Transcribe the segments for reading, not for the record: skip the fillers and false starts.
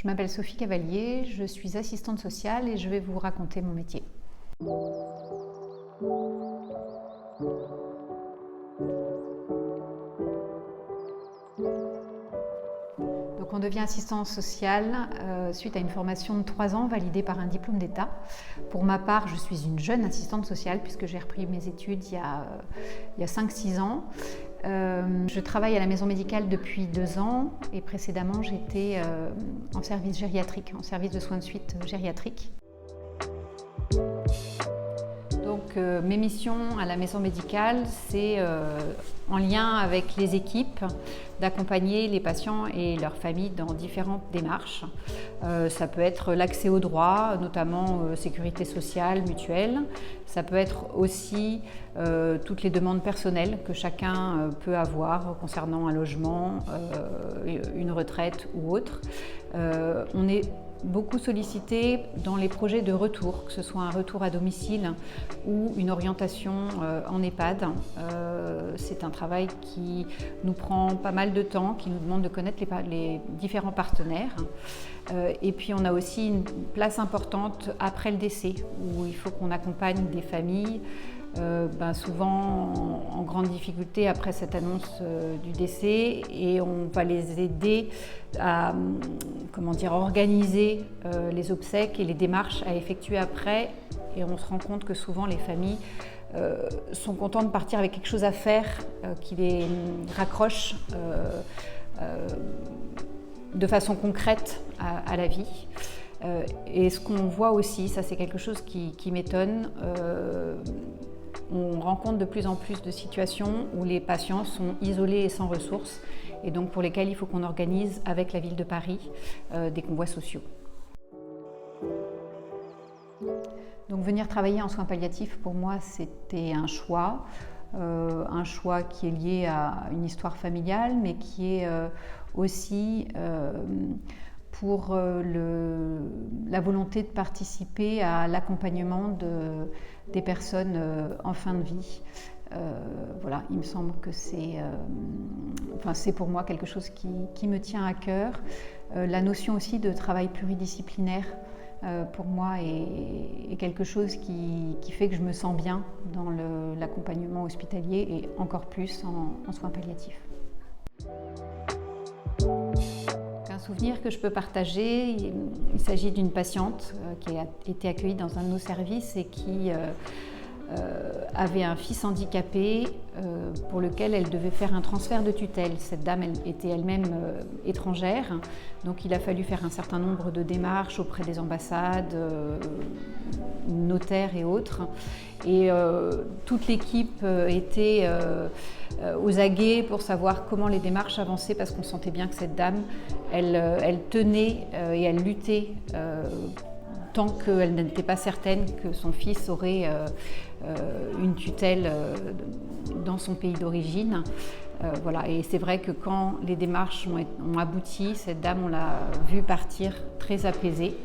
Je m'appelle Sophie Cavalier, je suis assistante sociale et je vais vous raconter mon métier. Donc on devient assistante sociale suite à une formation de 3 ans validée par un diplôme d'État. Pour ma part, je suis une jeune assistante sociale puisque j'ai repris mes études il y a 5-6 ans. Je travaille à la maison médicale depuis 2 ans et précédemment j'étais en service gériatrique, en service de soins de suite gériatrique. Donc mes missions à la maison médicale, c'est en lien avec les équipes d'accompagner les patients et leurs familles dans différentes démarches. Ça peut être l'accès aux droits, notamment sécurité sociale, mutuelle. Ça peut être aussi toutes les demandes personnelles que chacun peut avoir concernant un logement, une retraite ou autre. On est beaucoup sollicité dans les projets de retour, que ce soit un retour à domicile ou une orientation en EHPAD. C'est un travail qui nous prend pas mal de temps, qui nous demande de connaître les différents partenaires. Et puis on a aussi une place importante après le décès, où il faut qu'on accompagne des familles souvent en grande difficulté après cette annonce du décès, et on va les aider à organiser les obsèques et les démarches à effectuer après, et on se rend compte que souvent les familles sont contentes de partir avec quelque chose à faire qui les raccroche de façon concrète à la vie. Et ce qu'on voit aussi, ça c'est quelque chose qui m'étonne, on rencontre de plus en plus de situations où les patients sont isolés et sans ressources, et donc pour lesquels il faut qu'on organise avec la ville de Paris des convois sociaux. Donc venir travailler en soins palliatifs, pour moi, c'était un choix qui est lié à une histoire familiale, mais qui est aussi pour la volonté de participer à l'accompagnement des personnes en fin de vie. Voilà, il me semble que c'est pour moi quelque chose qui me tient à cœur. La notion aussi de travail pluridisciplinaire, pour moi, est quelque chose qui fait que je me sens bien dans l'accompagnement hospitalier et encore plus en soins palliatifs. Un souvenir que je peux partager, il s'agit d'une patiente qui a été accueillie dans un de nos services et qui avait un fils handicapé pour lequel elle devait faire un transfert de tutelle. Cette dame était elle-même étrangère, donc il a fallu faire un certain nombre de démarches auprès des ambassades, notaires et autres. Et toute l'équipe était aux aguets pour savoir comment les démarches avançaient, parce qu'on sentait bien que cette dame, elle tenait et elle luttait tant qu'elle n'était pas certaine que son fils aurait une tutelle dans son pays d'origine. Voilà. Et c'est vrai que quand les démarches ont abouti, cette dame, on l'a vue partir très apaisée.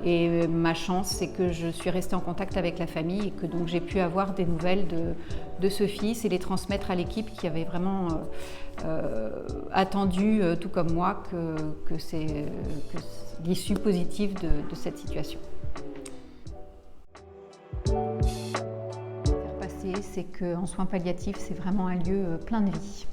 Et ma chance, c'est que je suis restée en contact avec la famille et que donc j'ai pu avoir des nouvelles de ce fils et les transmettre à l'équipe qui avait vraiment attendu, tout comme moi, que l'issue positive de cette situation. Faire passer, c'est qu'en soins palliatifs, c'est vraiment un lieu plein de vie.